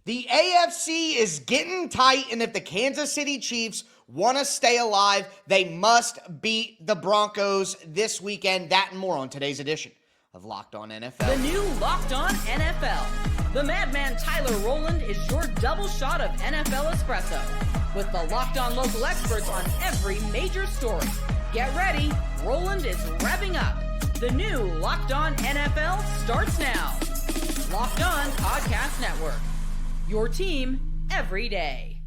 The AFC is getting tight, and if the Kansas City Chiefs want to stay alive, they must beat the Broncos this weekend. That and more on today's edition of Locked On NFL. The new Locked On NFL. The madman Tyler Rowland is your double shot of NFL espresso, with the Locked On local experts on every major story. Get ready, Rowland is revving up. The new Locked On NFL starts now. Locked On Podcast Network. Your team every day.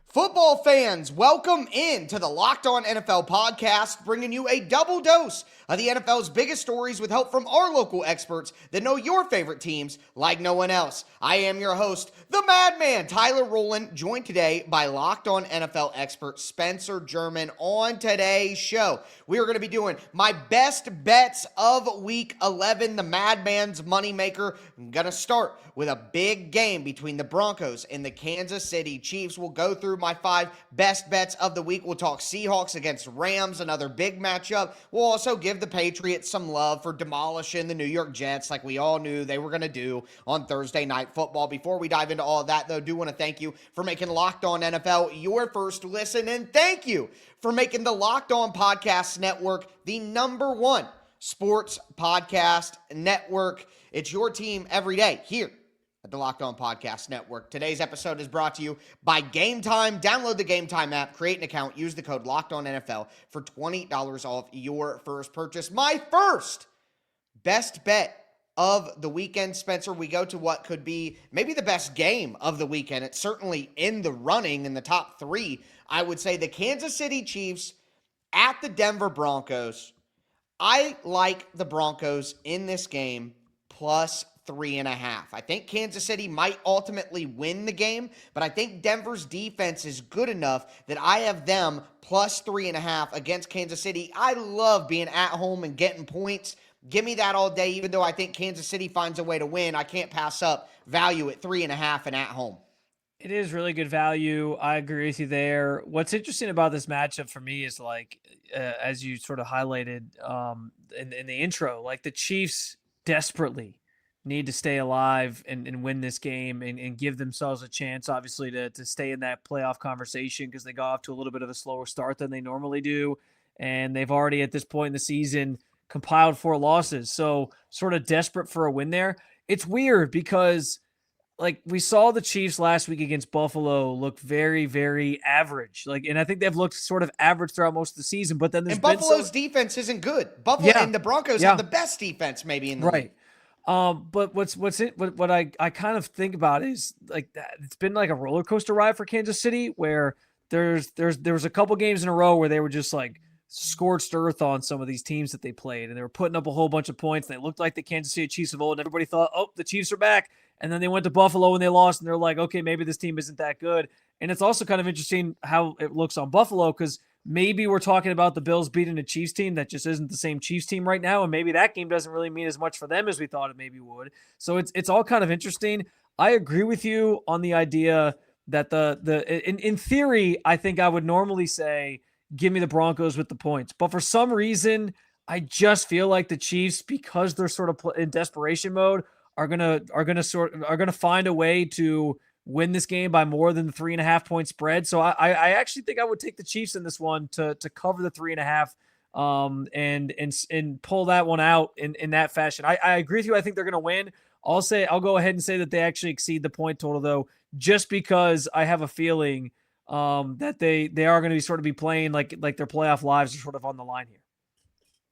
Football fans, welcome in to the Locked On NFL podcast, bringing you a double dose of the NFL's biggest stories with help from our local experts that know your favorite teams like no one else. I am your host, the madman, Tyler Rowland, joined today by Locked On NFL expert Spencer German. On today's show, we are going to be doing my best bets of Week 11, the madman's moneymaker. I'm going to start with a big game between the Broncos and the Kansas City Chiefs. We'll go through my 5 best bets of the week. We'll talk Seahawks against Rams, another big matchup. We'll also give the Patriots some love for demolishing the New York Jets like we all knew they were going to do on Thursday Night Football. Before we dive into all of that, though, I do want to thank you for making Locked On NFL your first listen, and thank you for making the Locked On Podcast Network the #1 sports podcast network. It's your team every day here at the Locked On Podcast Network. Today's episode is brought to you by Game Time. Download the Game Time app, create an account, use the code LOCKEDONNFL for $20 off your first purchase. My first best bet of the weekend, Spencer, we go to what could be maybe the best game of the weekend. It's certainly in the running in the top 3. I would say the Kansas City Chiefs at the Denver Broncos. I like the Broncos in this game plus 3.5. I think Kansas City might ultimately win the game, but I think Denver's defense is good enough that I have them plus 3.5 against Kansas City. I love being at home and getting points. Give me that all day, even though I think Kansas City finds a way to win. I can't pass up value at 3.5 and at home. It is really good value. I agree with you there. What's interesting about this matchup for me is as you sort of highlighted in the intro, like the Chiefs desperately need to stay alive and win this game and give themselves a chance, obviously, to stay in that playoff conversation because they got off to a little bit of a slower start than they normally do. And they've already, at this point in the season, compiled 4 losses. So sort of desperate for a win there. It's weird because we saw the Chiefs last week against Buffalo look very, very average. And I think they've looked sort of average throughout most of the season. But then Buffalo's defense isn't good. Buffalo and the Broncos have the best defense maybe in the league. But what I kind of think about is it's been like a roller coaster ride for Kansas City where there was a couple games in a row where they were just like scorched earth on some of these teams that they played, and they were putting up a whole bunch of points. And they looked like the Kansas City Chiefs of old, and everybody thought, oh, the Chiefs are back. And then they went to Buffalo and they lost, and they're like, okay, maybe this team isn't that good. And it's also kind of interesting how it looks on Buffalo because maybe we're talking about the Bills beating a Chiefs team that just isn't the same Chiefs team right now, and maybe that game doesn't really mean as much for them as we thought it maybe would. So it's all kind of interesting. I agree with you on the idea that in theory, I think I would normally say give me the Broncos with the points, but for some reason, I just feel like the Chiefs, because they're sort of in desperation mode, are gonna find a way to win this game by more than the 3.5 point spread. So I actually think I would take the Chiefs in this one to cover the 3.5 and pull that one out in that fashion. I agree with you. I think they're going to win. I'll go ahead and say that they actually exceed the point total though, just because I have a feeling that they are going to sort of be playing like their playoff lives are sort of on the line here.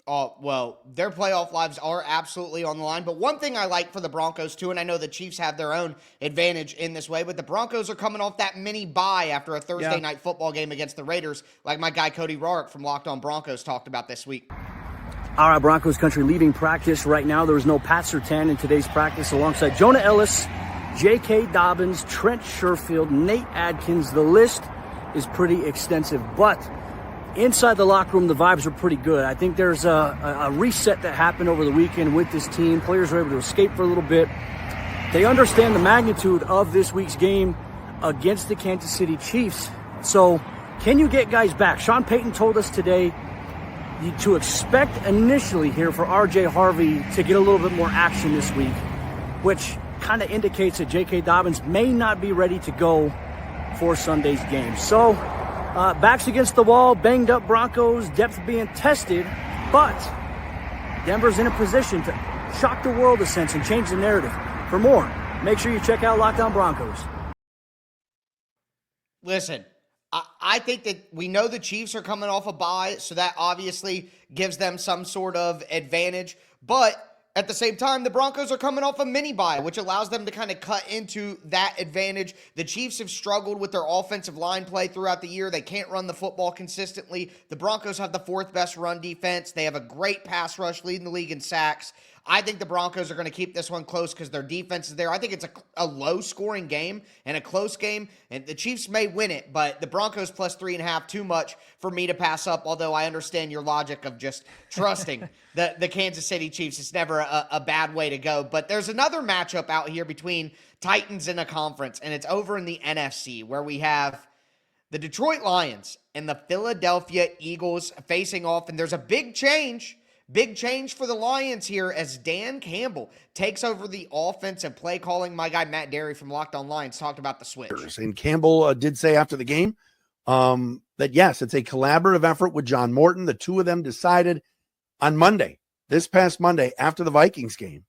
Oh, well, their playoff lives are absolutely on the line. But one thing I like for the Broncos, too, and I know the Chiefs have their own advantage in this way, but the Broncos are coming off that mini bye after a Thursday night football game against the Raiders, like my guy Cody Rarick from Locked On Broncos talked about this week. All right, Broncos country leading practice right now. There was no Pat Surtain in today's practice alongside Jonah Ellis, J.K. Dobbins, Trent Sherfield, Nate Adkins. The list is pretty extensive, but inside the locker room, the vibes are pretty good. I think there's a reset that happened over the weekend with this team. Players were able to escape for a little bit. They understand the magnitude of this week's game against the Kansas City Chiefs. So can you get guys back? Sean Payton told us today to expect initially here for R.J. Harvey to get a little bit more action this week, which kind of indicates that J.K. Dobbins may not be ready to go for Sunday's game. So, backs against the wall, banged up Broncos, depth being tested, but Denver's in a position to shock the world a sense and change the narrative. For more, make sure you check out Locked On Broncos. Listen, I think that we know the Chiefs are coming off a bye, so that obviously gives them some sort of advantage. But at the same time, the Broncos are coming off a mini bye, which allows them to kind of cut into that advantage. The Chiefs have struggled with their offensive line play throughout the year. They can't run the football consistently. The Broncos have the fourth best run defense. They have a great pass rush, leading the league in sacks. I think the Broncos are going to keep this one close because their defense is there. I think it's a low-scoring game and a close game, and the Chiefs may win it, but the Broncos plus 3.5, too much for me to pass up, although I understand your logic of just trusting the Kansas City Chiefs. It's never a bad way to go, but there's another matchup out here between Titans in a conference, and it's over in the NFC, where we have the Detroit Lions and the Philadelphia Eagles facing off, and there's a big change. Big change for the Lions here as Dan Campbell takes over the offensive play calling. My guy Matt Derry from Locked On Lions talked about the switch. And Campbell did say after the game that, yes, it's a collaborative effort with John Morton. The two of them decided on Monday, this past Monday, after the Vikings game,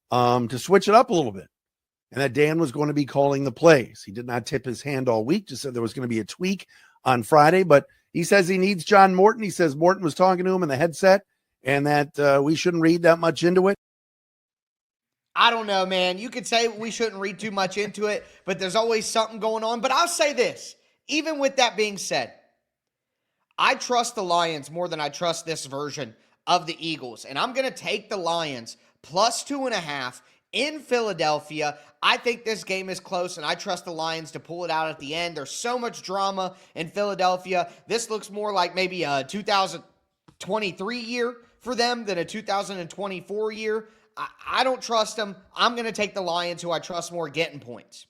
to switch it up a little bit. And that Dan was going to be calling the plays. He did not tip his hand all week, just said there was going to be a tweak on Friday. But he says he needs John Morton. He says Morton was talking to him in the headset, and that we shouldn't read that much into it. I don't know, man. You could say we shouldn't read too much into it, but there's always something going on. But I'll say this, even with that being said, I trust the Lions more than I trust this version of the Eagles. And I'm going to take the Lions plus 2.5 in Philadelphia. I think this game is close, and I trust the Lions to pull it out at the end. There's so much drama in Philadelphia. This looks more like maybe a 2023 year for them than a 2024 year. I don't trust them. I'm going to take the Lions, who I trust more, getting points.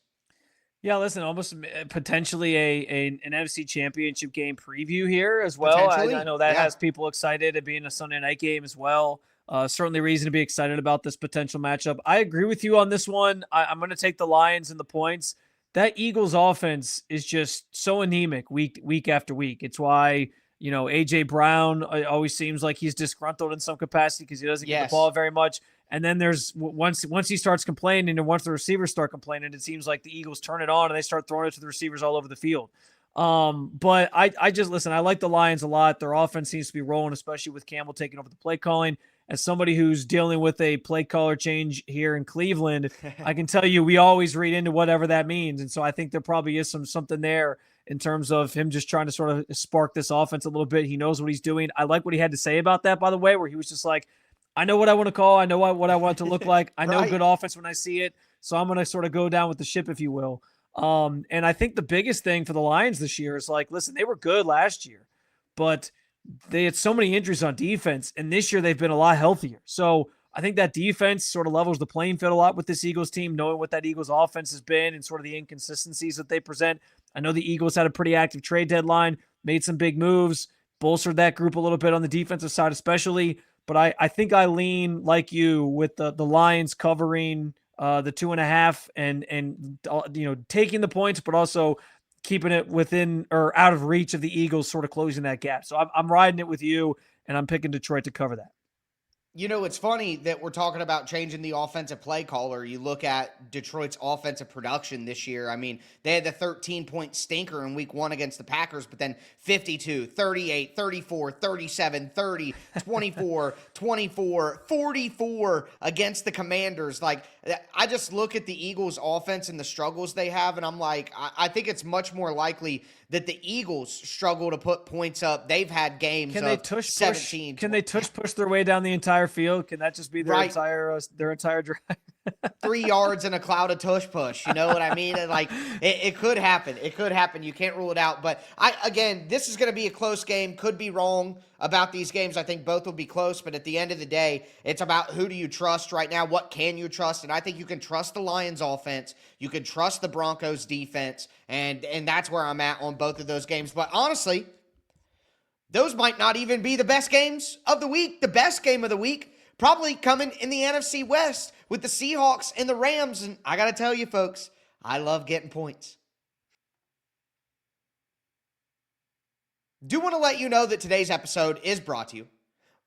Yeah, listen, almost potentially an NFC Championship game preview here as well. I know that has people excited, it being a Sunday night game as well. Certainly reason to be excited about this potential matchup. I agree with you on this one. I'm going to take the Lions and the points. That Eagles offense is just so anemic week after week. It's why, you know, A.J. Brown always seems like he's disgruntled in some capacity because he doesn't get the ball very much. And then there's once he starts complaining and once the receivers start complaining, it seems like the Eagles turn it on and they start throwing it to the receivers all over the field. But I just, listen, I like the Lions a lot. Their offense seems to be rolling, especially with Campbell taking over the play calling. As somebody who's dealing with a play caller change here in Cleveland, I can tell you we always read into whatever that means. And so I think there probably is something there in terms of him just trying to sort of spark this offense a little bit. He knows what he's doing. I like what he had to say about that, by the way, where he was just like, I know what I want to call. I know what I want it to look like. I know good offense when I see it. So I'm going to sort of go down with the ship, if you will. And I think the biggest thing for the Lions this year is like, listen, they were good last year, but they had so many injuries on defense. And this year they've been a lot healthier. So I think that defense sort of levels the playing field a lot with this Eagles team, knowing what that Eagles offense has been and sort of the inconsistencies that they present. I know the Eagles had a pretty active trade deadline, made some big moves, bolstered that group a little bit on the defensive side especially. But I think I lean like you with the Lions covering the 2.5 and you know, taking the points, but also keeping it within or out of reach of the Eagles, sort of closing that gap. So I'm riding it with you, and I'm picking Detroit to cover that. You know, it's funny that we're talking about changing the offensive play caller. You look at Detroit's offensive production this year. I mean, they had the 13-point stinker in week 1 against the Packers, but then 52, 38, 34, 37, 30, 24, 24, 44 against the Commanders. Like, I just look at the Eagles' offense and the struggles they have, and I'm like, I think it's much more likely that the Eagles struggle to put points up. They've had games Can of they tush 17. Can they push their way down the entire field? Can that just be their entire drive? 3 yards in a cloud of tush push. You know what I mean? And like, it could happen. It could happen. You can't rule it out. But again, this is going to be a close game. Could be wrong about these games. I think both will be close. But at the end of the day, it's about who do you trust right now? What can you trust? And I think you can trust the Lions offense. You can trust the Broncos defense. And that's where I'm at on both of those games. But honestly, those might not even be the best games of the week. The best game of the week probably coming in the NFC West with the Seahawks and the Rams. And I got to tell you, folks, I love getting points. Do want to let you know that today's episode is brought to you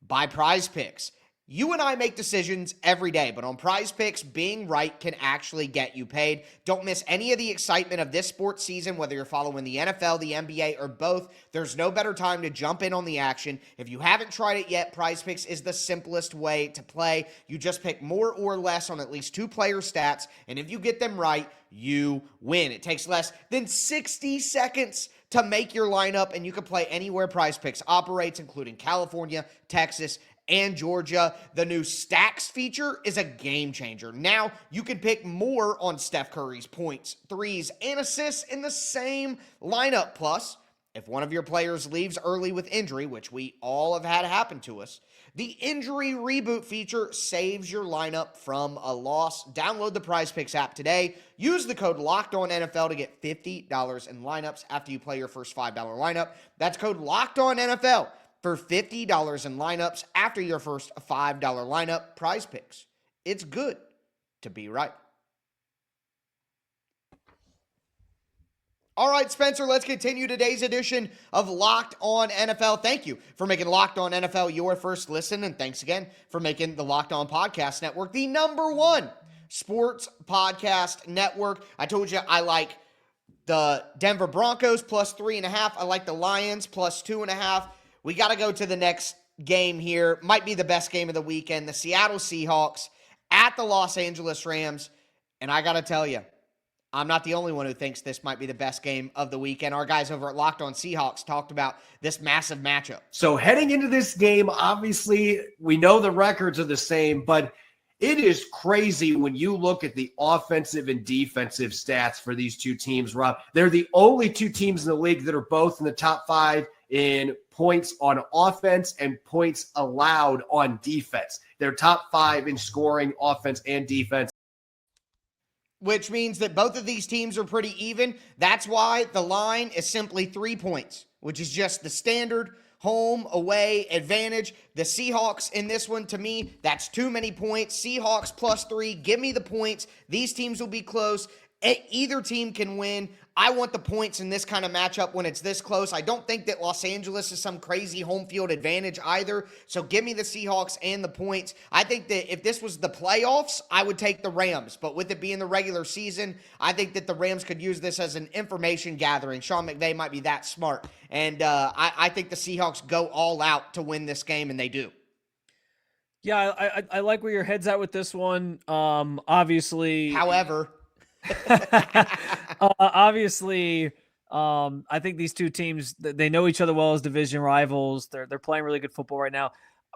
by Prize Picks. You and I make decisions every day, but on Prize Picks, being right can actually get you paid. Don't miss any of the excitement of this sports season, whether you're following the NFL, the NBA, or both. There's no better time to jump in on the action. If you haven't tried it yet, Prize Picks is the simplest way to play. You just pick more or less on at least 2 player stats, and if you get them right, you win. It takes less than 60 seconds to make your lineup, and you can play anywhere Prize Picks operates, including California, Texas, and Georgia. The new Stacks feature is a game changer. Now you can pick more on Steph Curry's points, threes, and assists in the same lineup. Plus, if one of your players leaves early with injury, which we all have had happen to us, the injury reboot feature saves your lineup from a loss. Download the Prize Picks app today. Use the code LOCKEDONNFL to get $50 in lineups after you play your first $5 lineup. That's code LOCKEDONNFL for $50 in lineups after your first $5 lineup. Prize Picks. It's good to be right. All right, Spencer, let's continue today's edition of Locked On NFL. Thank you for making Locked On NFL your first listen, and thanks again for making the Locked On Podcast Network the #1 sports podcast network. I told you I like the Denver Broncos plus 3.5. I like the Lions plus 2.5. We got to go to the next game here. Might be the best game of the weekend. The Seattle Seahawks at the Los Angeles Rams. And I got to tell you, I'm not the only one who thinks this might be the best game of the weekend. Our guys over at Locked On Seahawks talked about this massive matchup. So heading into this game, obviously, we know the records are the same, but it is crazy when you look at the offensive and defensive stats for these two teams, Rob. They're the only 2 teams in the league that are both in the top 5 in points on offense and points allowed on defense. They're top 5 in scoring offense and defense. Which means that both of these teams are pretty even. That's why the line is simply 3 points, which is just the standard home away advantage. The Seahawks in this one, to me, that's too many points. Seahawks plus 3. Give me the points. These teams will be close. Either team can win. I want the points in this kind of matchup when it's this close. I don't think that Los Angeles is some crazy home field advantage either. So give me the Seahawks and the points. I think that if this was the playoffs, I would take the Rams. But with it being the regular season, I think that the Rams could use this as an information gathering. Sean McVay might be that smart. And I think the Seahawks go all out to win this game, and they do. Yeah, I like where your head's at with this one. Obviously. However. Obviously, I think these two teams, they know each other well as division rivals. They're playing really good football right now.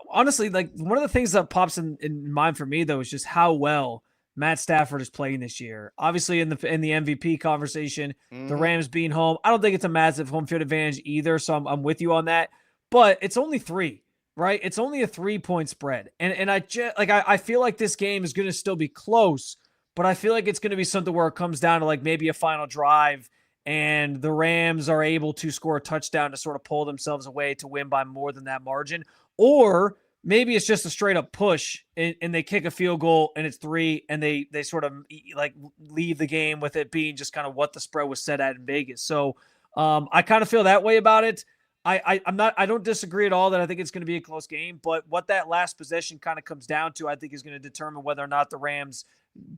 Honestly, like one of the things that pops in mind for me though is just how well Matt Stafford is playing this year. Obviously, in the MVP conversation, the Rams being home, I don't think it's a massive home field advantage either. So I'm with you on that. But it's only 3, right? It's only a 3-point spread, and I feel like this game is going to still be close. But I feel like it's going to be something where it comes down to like maybe a final drive and the Rams are able to score a touchdown to sort of pull themselves away to win by more than that margin. Or maybe it's just a straight up push and they kick a field goal and it's 3 and they sort of like leave the game with it being just kind of what the spread was set at in Vegas. So I kind of feel that way about it. I don't disagree at all that I think it's going to be a close game, but what that last possession kind of comes down to, I think is going to determine whether or not the Rams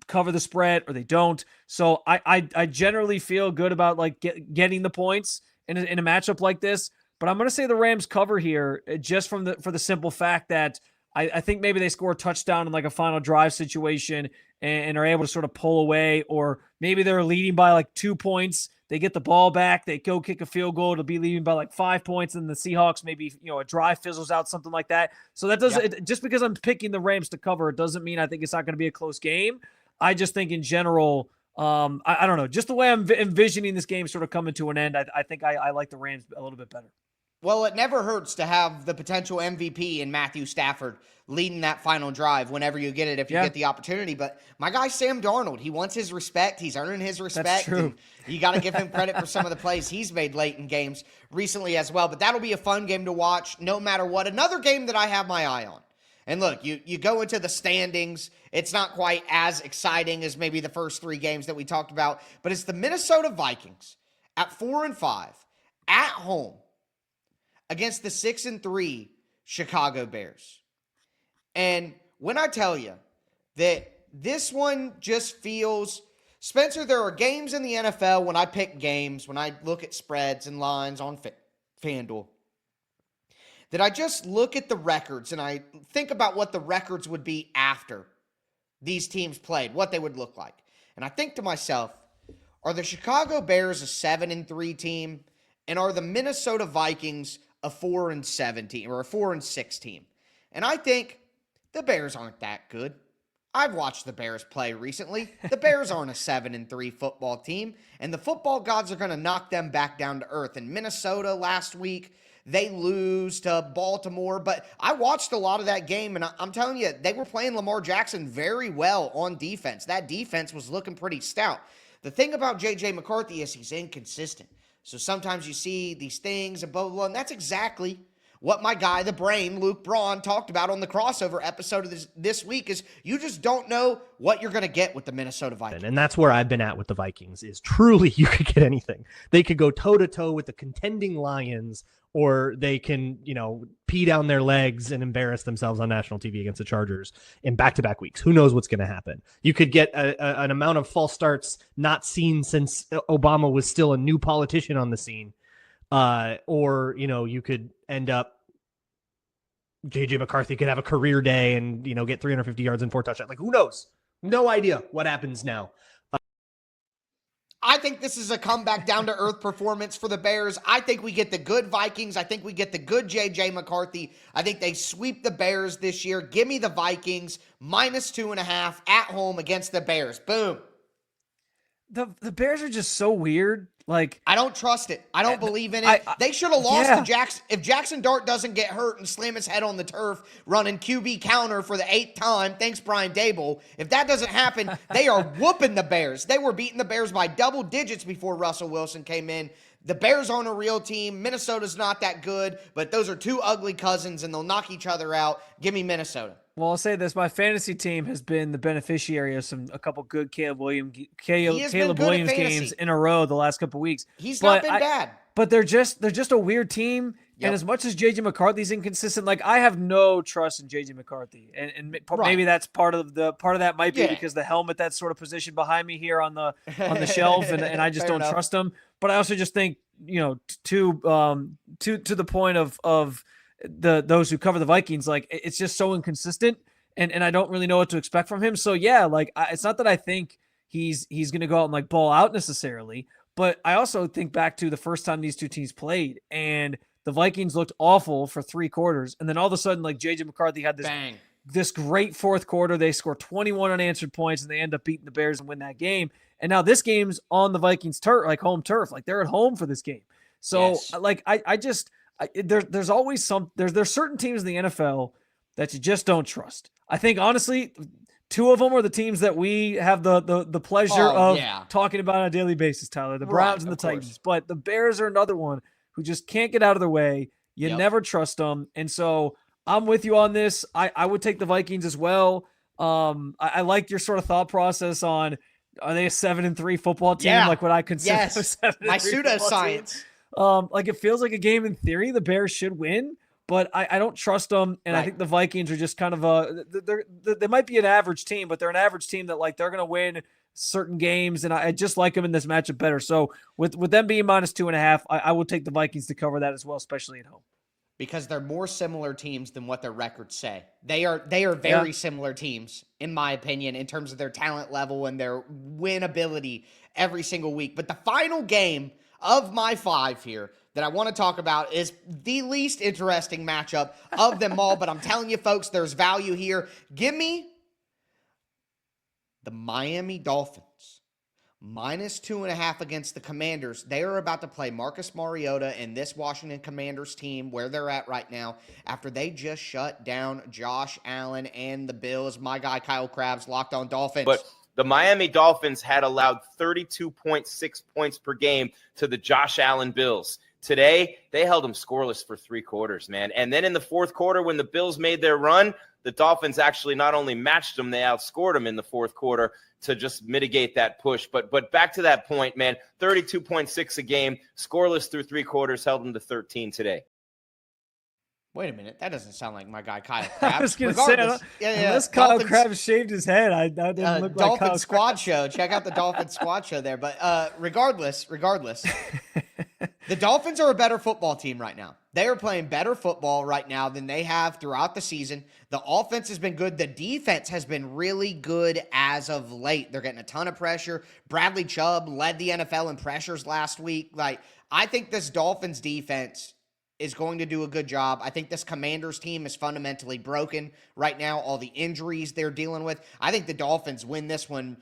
cover the spread or they don't. So I generally feel good about like getting the points in a matchup like this, but I'm going to say the Rams cover here just for the simple fact that I think maybe they score a touchdown in like a final drive situation and are able to sort of pull away, or maybe they're leading by like 2 points. They get the ball back. They go kick a field goal. It'll be leading by like 5 points. And the Seahawks, maybe, a drive fizzles out, something like that. So that doesn't, just because I'm picking the Rams to cover, it doesn't mean I think it's not going to be a close game. I just think in general, I don't know, just the way I'm envisioning this game sort of coming to an end, I think I like the Rams a little bit better. Well, it never hurts to have the potential MVP in Matthew Stafford leading that final drive whenever you get it, if you get the opportunity. But my guy, Sam Darnold, he wants his respect. He's earning his respect. That's true. And you got to give him credit for some of the plays he's made late in games recently as well. But that'll be a fun game to watch no matter what. Another game that I have my eye on, And look, you go into the standings, it's not quite as exciting as maybe the first 3 games that we talked about, but it's the Minnesota Vikings at 4-5 at home against the 6-3 Chicago Bears. And when I tell you that this one just feels, Spencer, there are games in the NFL when I pick games, when I look at spreads and lines on FanDuel, that I just look at the records and I think about what the records would be after these teams played, what they would look like. And I think to myself, are the Chicago Bears a 7-3 team? And are the Minnesota Vikings a 4-7 team or a 4-6 team? And I think the Bears aren't that good. I've watched the Bears play recently. The Bears aren't a 7-3 football team, and the football gods are going to knock them back down to earth. In Minnesota last week, they lose to Baltimore, but I watched a lot of that game, and I'm telling you, they were playing Lamar Jackson very well on defense. That defense was looking pretty stout. The thing about J.J. McCarthy is he's inconsistent. So sometimes you see these things and blah, blah, blah, and that's exactly what my guy, the brain, Luke Braun, talked about on the crossover episode of this week is you just don't know what you're going to get with the Minnesota Vikings. And that's where I've been at with the Vikings is truly you could get anything. They could go toe-to-toe with the contending Lions, or they can, pee down their legs and embarrass themselves on national TV against the Chargers in back-to-back weeks. Who knows what's going to happen? You could get an amount of false starts not seen since Obama was still a new politician on the scene. Or, you could end up J.J. McCarthy could have a career day and, get 350 yards and 4 touchdowns. Like, who knows? No idea what happens now. I think this is a comeback down-to-earth performance for the Bears. I think we get the good Vikings. I think we get the good J.J. McCarthy. I think they sweep the Bears this year. Give me the Vikings -2.5 at home against the Bears. Boom. The Bears are just so weird. Like, I don't trust it. I don't believe in it. They should have lost to Jackson. If Jackson Dart doesn't get hurt and slam his head on the turf running QB counter for the 8th time, thanks Brian Dable. If that doesn't happen, they are whooping the Bears. They were beating the Bears by double digits before Russell Wilson came in. The Bears aren't a real team. Minnesota's not that good, but those are 2 ugly cousins, and they'll knock each other out. Give me Minnesota. Well, I'll say this. My fantasy team has been the beneficiary of a couple good Caleb Williams games in a row the last couple weeks. He's not been bad. But they're just a weird team. Yep. And as much as J.J. McCarthy's inconsistent, like I have no trust in J.J. McCarthy. And maybe that's part of that might be because the helmet that's sort of positioned behind me here on the shelf, and I just don't trust him. But I also just think, to the point of those who cover the Vikings, like it's just so inconsistent and I don't really know what to expect from him. So it's not that I think he's going to go out and like ball out necessarily, but I also think back to the first time these two teams played and the Vikings looked awful for 3 quarters. And then all of a sudden, like J.J. McCarthy had this great 4th quarter. They score 21 unanswered points and they end up beating the Bears and win that game. And now this game's on the Vikings turf, like home turf, like they're at home for this game. So there's always there's certain teams in the NFL that you just don't trust. I think honestly, 2 of them are the teams that we have the pleasure of talking about on a daily basis, Tyler, the Browns and the Titans. But the Bears are another one who just can't get out of their way. You never trust them. And so I'm with you on this. I would take the Vikings as well. I like your sort of thought process on, are they a 7-3 football team? Yeah. Like what I consider a 7-3 my pseudoscience. Like it feels like a game in theory the Bears should win, but I don't trust them, and I think the Vikings are just kind of they might be an average team, but they're an average team that like they're going to win certain games, and I just like them in this matchup better. So with them being -2.5, I would take the Vikings to cover that as well, especially at home. Because they're more similar teams than what their records say. They are very similar teams, in my opinion, in terms of their talent level and their win ability every single week. But the final game of my 5 here that I want to talk about is the least interesting matchup of them all. But I'm telling you, folks, there's value here. Give me the Miami Dolphins. -2.5 against the Commanders. They are about to play Marcus Mariota and this Washington Commanders team where they're at right now after they just shut down Josh Allen and the Bills. My guy, Kyle Krabs, Locked On Dolphins. But the Miami Dolphins had allowed 32.6 points per game to the Josh Allen Bills. Today, they held them scoreless for 3 quarters, man. And then in the fourth quarter, when the Bills made their run, the Dolphins actually not only matched them, they outscored them in the fourth quarter to just mitigate that push. But back to that point, man, 32.6 a game, scoreless through 3 quarters, held them to 13 today. Wait a minute. That doesn't sound like my guy, Kyle Krabs. I was going to say, unless Kyle Krabs shaved his head, I didn't look like Dolphin Kyle Squad Krabs. show. Check out the Dolphin Squad show there. But regardless, the Dolphins are a better football team right now. They are playing better football right now than they have throughout the season. The offense has been good. The defense has been really good as of late. They're getting a ton of pressure. Bradley Chubb led the NFL in pressures last week. I think this Dolphins defense is going to do a good job. I think this Commanders team is fundamentally broken right now. All the injuries they're dealing with. I think the Dolphins win this one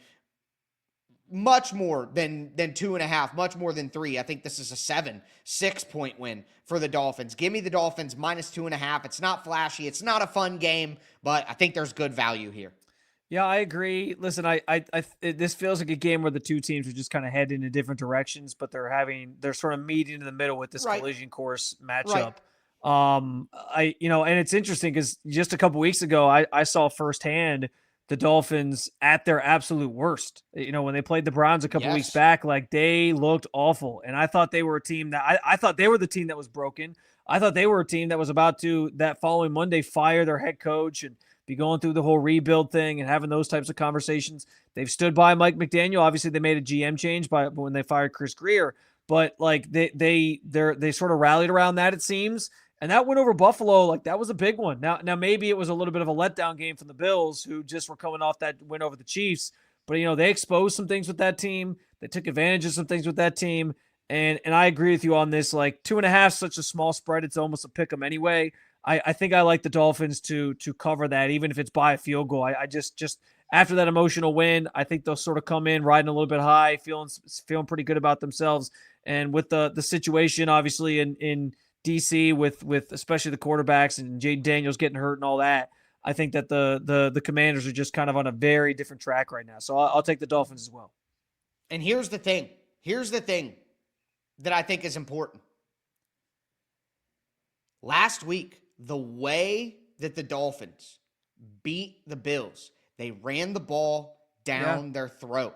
much more than 2.5, much more than 3. I think this is a 6-point win for the Dolphins. Give me the Dolphins -2.5. It's not flashy. It's not a fun game, but I think there's good value here. Yeah, I agree. Listen, this feels like a game where the two teams are just kind of heading in different directions, but they're sort of meeting in the middle with this collision course matchup. Right. And it's interesting because just a couple weeks ago, I saw firsthand the Dolphins at their absolute worst. When they played the Browns a couple weeks back, they looked awful, and I thought they were a team that I thought they were the team that was broken. I thought they were a team that was about to that following Monday fire their head coach and be going through the whole rebuild thing and having those types of conversations. They've stood by Mike McDaniel. Obviously, they made a GM change when they fired Chris Greer, but they sort of rallied around that, it seems. And that win over Buffalo, that was a big one. Now maybe it was a little bit of a letdown game from the Bills, who just were coming off that win over the Chiefs. But they exposed some things with that team. They took advantage of some things with that team. And I agree with you on this. 2.5 such a small spread, it's almost a pick 'em anyway. I think I like the Dolphins to cover that, even if it's by a field goal. I just after that emotional win, I think they'll sort of come in riding a little bit high, feeling pretty good about themselves. And with the situation, obviously in DC with especially the quarterbacks and Jaden Daniels getting hurt and all that, I think that the Commanders are just kind of on a very different track right now. So I'll take the Dolphins as well. And here's the thing that I think is important. Last week, the way that the Dolphins beat the Bills, they ran the ball down their throat.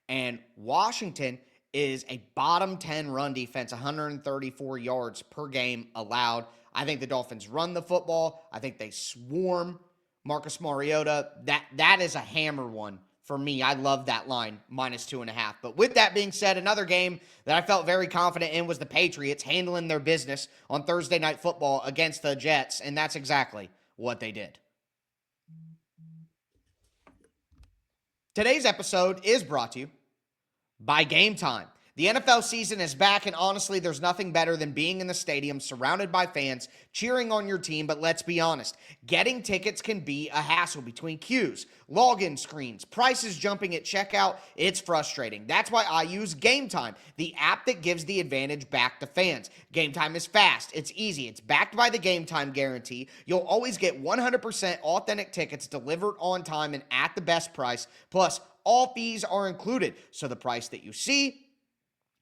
And Washington is a bottom 10 run defense, 134 yards per game allowed. I think the Dolphins run the football. I think they swarm Marcus Mariota. That is a hammer one for me. I love that line, -2.5. But with that being said, another game that I felt very confident in was the Patriots handling their business on Thursday Night Football against the Jets, and that's exactly what they did. Today's episode is brought to you by Game Time. The NFL season is back, and honestly, there's nothing better than being in the stadium surrounded by fans cheering on your team. But let's be honest, getting tickets can be a hassle between queues, login screens, prices jumping at checkout. It's frustrating. That's why I use Game Time, the app that gives the advantage back to fans. Game Time is fast, it's easy, it's backed by the Game Time guarantee. You'll always get 100% authentic tickets delivered on time and at the best price. Plus, all fees are included, so the price that you see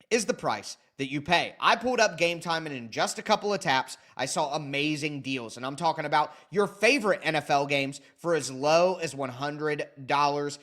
is the price that you pay. I pulled up Game Time, and in just a couple of taps, I saw amazing deals. And I'm talking about your favorite NFL games for as low as $100.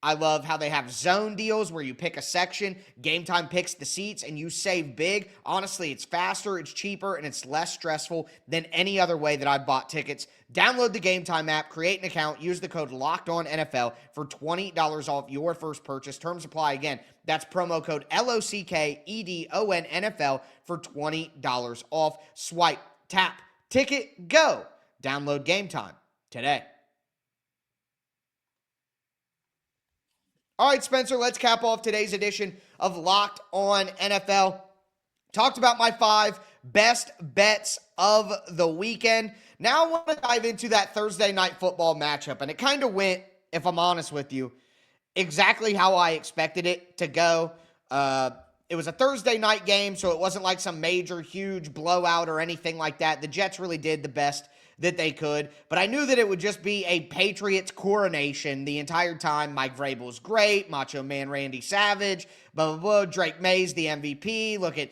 I love how they have zone deals where you pick a section, Game Time picks the seats, and you save big. Honestly, it's faster, it's cheaper, and it's less stressful than any other way that I've bought tickets. Download the Game Time app, create an account, use the code LOCKEDONNFL for $20 off your first purchase. Terms apply again. That's promo code LOCKEDONNFL for $20 off. Swipe, tap, ticket, go. Download Game Time today. All right, Spencer, let's cap off today's edition of Locked On NFL. Talked about my 5 best bets of the weekend. Now I want to dive into that Thursday Night Football matchup, and it kind of went, if I'm honest with you, exactly how I expected it to go. It was a Thursday night game, so it wasn't like some major, huge blowout or anything like that. The Jets really did the best that they could, but I knew that it would just be a Patriots coronation the entire time. Mike Vrabel's great, Macho Man Randy Savage, blah, blah, blah. Drake May's the MVP. Look at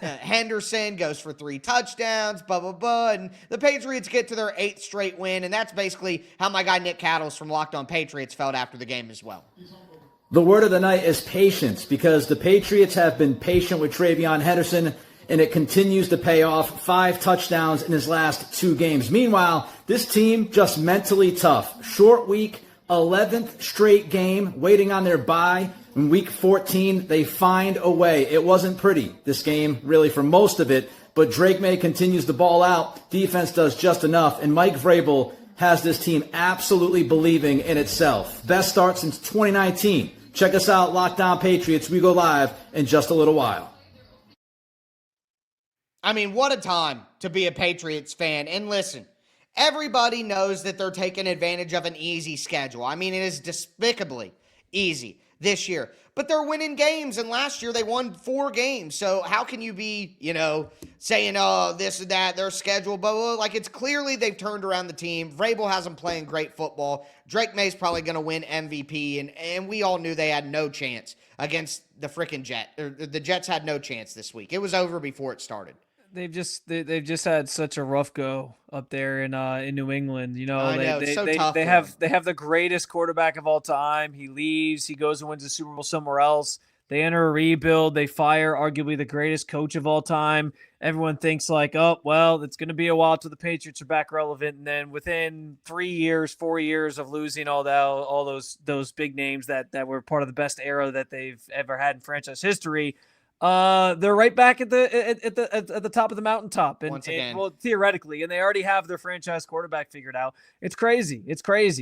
Henderson goes for 3 touchdowns, blah, blah, blah. And the Patriots get to their 8th straight win, and that's basically how my guy Nick Cattles from Locked On Patriots felt after the game as well. The word of the night is patience, because the Patriots have been patient with TreVeyon Henderson, and it continues to pay off. 5 touchdowns in his last 2 games. Meanwhile, this team just mentally tough. Short week, 11th straight game, waiting on their bye. In week 14, they find a way. It wasn't pretty, this game, really, for most of it, but Drake May continues to ball out. Defense does just enough, and Mike Vrabel has this team absolutely believing in itself. Best start since 2019. Check us out, Locked On Patriots. We go live in just a little while. I mean, what a time to be a Patriots fan. And listen, everybody knows that they're taking advantage of an easy schedule. I mean, it is despicably easy this year. But they're winning games, and last year they won 4 games. So how can you be, saying, oh, this and that, their schedule, blah, blah, blah. Like, it's clearly they've turned around the team. Vrabel has them playing great football. Drake May's probably going to win MVP, and we all knew they had no chance against the freaking Jets. The Jets had no chance this week. It was over before it started. They've just had such a rough go up there in New England. They have the greatest quarterback of all time. He leaves, he goes and wins the Super Bowl somewhere else. They enter a rebuild. They fire arguably the greatest coach of all time. Everyone thinks like, oh, well, it's going to be a while till the Patriots are back relevant. And then within 3 years, 4 years of losing all those big names that were part of the best era that they've ever had in franchise history, they're right back at the top of the mountaintop, and once again, well, theoretically, and they already have their franchise quarterback figured out. It's crazy.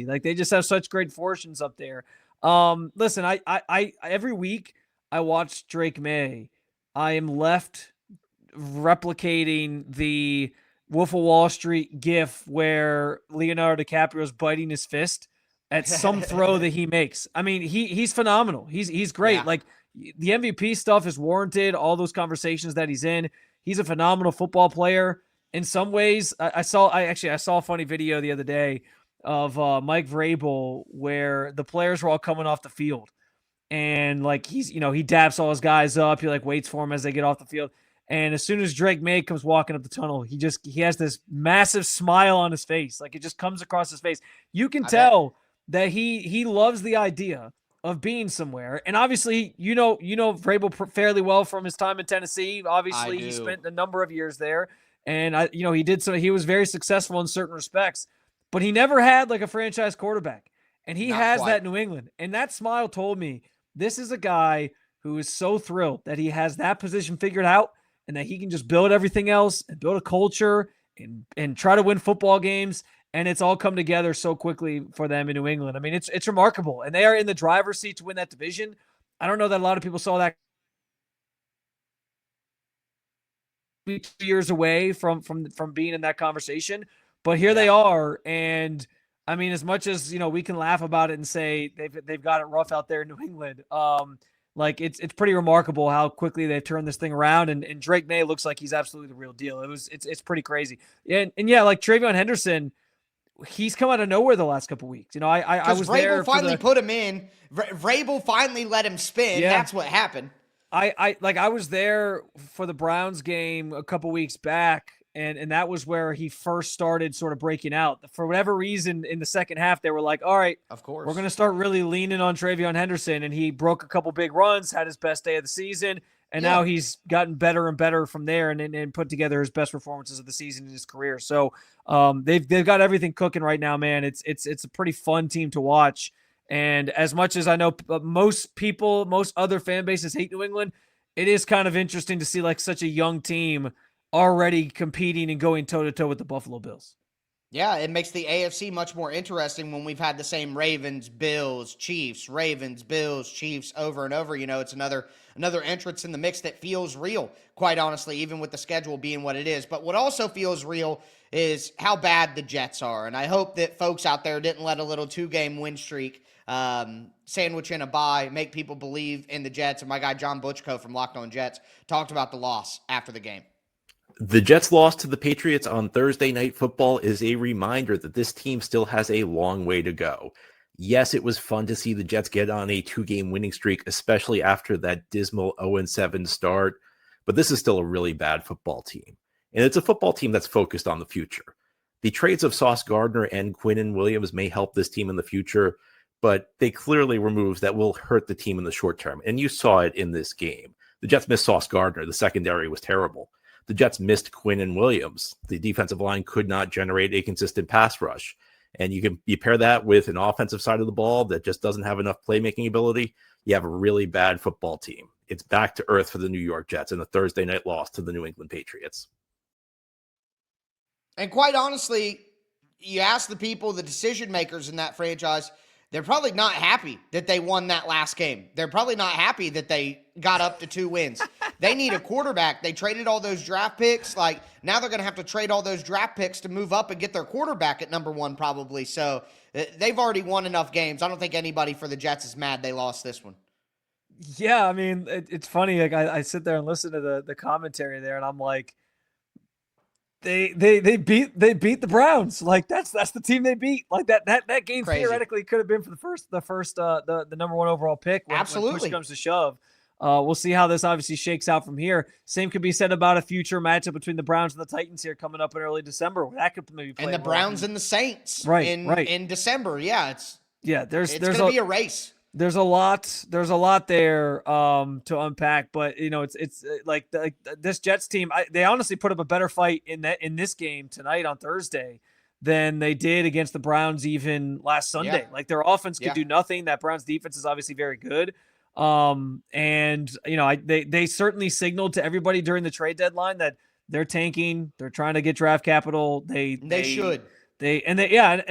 Like, they just have such great fortunes up there. Listen, I every week I watch Drake May. I am left replicating the Wolf of Wall Street gif where Leonardo DiCaprio is biting his fist at some throw that he makes. I mean, he's phenomenal. He's great. Yeah. Like, the MVP stuff is warranted, all those conversations that he's in. He's a phenomenal football player. In some ways, I saw a funny video the other day of Mike Vrabel where the players were all coming off the field. And like he daps all his guys up. He like waits for them as they get off the field. And as soon as Drake May comes walking up the tunnel, he has this massive smile on his face. Like, it just comes across his face. You can tell that he loves the idea of being somewhere. And obviously, you know Vrabel fairly well from his time in Tennessee. Obviously, he spent a number of years there, and he was very successful in certain respects, but he never had like a franchise quarterback, and he has that in New England. And that smile told me this is a guy who is so thrilled that he has that position figured out and that he can just build everything else and build a culture and try to win football games. And it's all come together so quickly for them in New England. I mean, it's remarkable. And they are in the driver's seat to win that division. I don't know that a lot of people saw that 2 years away from being in that conversation. But here they are. And I mean, as much as, we can laugh about it and say they've got it rough out there in New England, like it's pretty remarkable how quickly they've turned this thing around. And Drake May looks like he's absolutely the real deal. It's pretty crazy. And yeah, like TreVeyon Henderson, he's come out of nowhere the last couple of weeks. I was there. Vrabel finally put him in. Vrabel finally let him spin. Yeah. That's what happened. I was there for the Browns game a couple weeks back, and that was where he first started sort of breaking out. For whatever reason, in the second half, they were like, all right, of course, we're going to start really leaning on TreVeyon Henderson, and he broke a couple big runs, had his best day of the season. And now he's gotten better and better from there and put together his best performances of the season in his career. So they've got everything cooking right now, man. It's a pretty fun team to watch. And as much as I know most other fan bases hate New England, it is kind of interesting to see like such a young team already competing and going toe-to-toe with the Buffalo Bills. Yeah, it makes the AFC much more interesting when we've had the same Ravens, Bills, Chiefs over and over. It's another entrance in the mix that feels real, quite honestly, even with the schedule being what it is. But what also feels real is how bad the Jets are. And I hope that folks out there didn't let a little 2-game win streak sandwich in a bye make people believe in the Jets. And my guy John Butchko from Locked On Jets talked about the loss after the game. The Jets' loss to the Patriots on Thursday Night Football is a reminder that this team still has a long way to go. Yes, it was fun to see the Jets get on a 2-game winning streak, especially after that dismal 0-7 start, but this is still a really bad football team. And it's a football team that's focused on the future. The trades of Sauce Gardner and Quinnen Williams may help this team in the future, but they clearly were moves that will hurt the team in the short term. And you saw it in this game. The Jets missed Sauce Gardner. The secondary was terrible. The Jets missed Quinnen Williams. The defensive line could not generate a consistent pass rush. And you pair that with an offensive side of the ball that just doesn't have enough playmaking ability, you have a really bad football team. It's back to earth for the New York Jets in a Thursday night loss to the New England Patriots. And quite honestly, you ask the people, the decision makers in that franchise, they're probably not happy that they won that last game. They're probably not happy that they got up to 2 wins. They need a quarterback. They traded all those draft picks. Like, now they're going to have to trade all those draft picks to move up and get their quarterback at number 1 probably. So they've already won enough games. I don't think anybody for the Jets is mad they lost this one. Yeah, I mean, it's funny. Like I sit there and listen to the commentary there, and I'm like, they beat the Browns. Like that's the team they beat. Like that game Crazy. Theoretically could have been for the number 1 overall pick. When push comes to shove. We'll see how this obviously shakes out from here. Same could be said about a future matchup between the Browns and the Titans here coming up in early December. That could maybe play. And the Browns and the Saints, right in December. Yeah, it's going to be a race. There's a lot there to unpack, but it's like this Jets team. They honestly put up a better fight in this game tonight on Thursday than they did against the Browns even last Sunday. Yeah. Like their offense could do nothing. That Browns defense is obviously very good. And they certainly signaled to everybody during the trade deadline that they're tanking. They're trying to get draft capital. They should. It's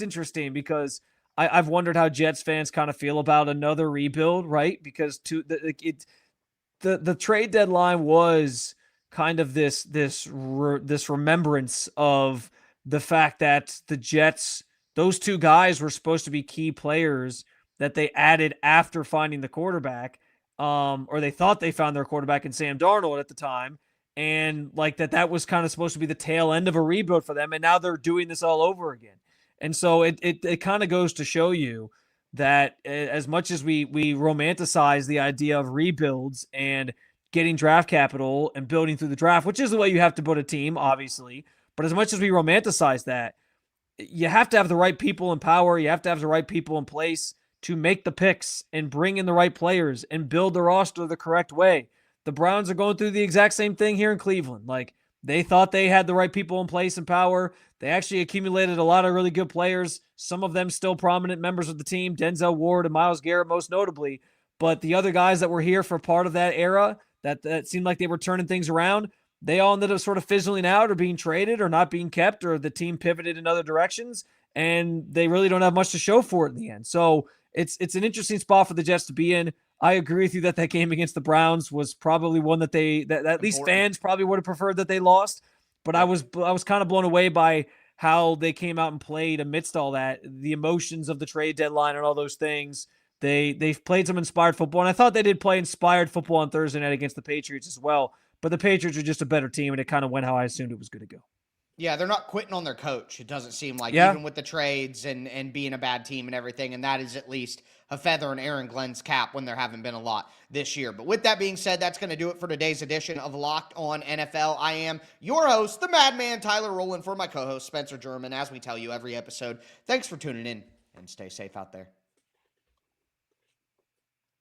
interesting because I've wondered how Jets fans kind of feel about another rebuild, right? Because the trade deadline was kind of this remembrance of the fact that the Jets, those 2 guys were supposed to be key players that they added after finding the quarterback, or they thought they found their quarterback in Sam Darnold at the time, and like that was kind of supposed to be the tail end of a rebuild for them, and now they're doing this all over again. And so it kind of goes to show you that as much as we romanticize the idea of rebuilds and getting draft capital and building through the draft, which is the way you have to build a team, obviously, but as much as we romanticize that, you have to have the right people in power. You have to have the right people in place to make the picks and bring in the right players and build the roster the correct way. The Browns are going through the exact same thing here in Cleveland. Like, they thought they had the right people in place and power. They actually accumulated a lot of really good players, some of them still prominent members of the team, Denzel Ward and Myles Garrett most notably. But the other guys that were here for part of that era that seemed like they were turning things around, they all ended up sort of fizzling out or being traded or not being kept, or the team pivoted in other directions, and they really don't have much to show for it in the end. So it's an interesting spot for the Jets to be in. I agree with you that game against the Browns was probably one that at least fans probably would have preferred that they lost. But I was kind of blown away by how they came out and played amidst all that, the emotions of the trade deadline and all those things. They've played some inspired football, and I thought they did play inspired football on Thursday night against the Patriots as well. But the Patriots are just a better team, and it kind of went how I assumed it was going to go. Yeah, they're not quitting on their coach, it doesn't seem like, even with the trades and being a bad team and everything, and that is at least a feather in Aaron Glenn's cap when there haven't been a lot this year. But with that being said, that's going to do it for today's edition of Locked On NFL. I am your host, the Madman Tyler Rowland, for my co-host Spencer German, as we tell you every episode. Thanks for tuning in, and stay safe out there.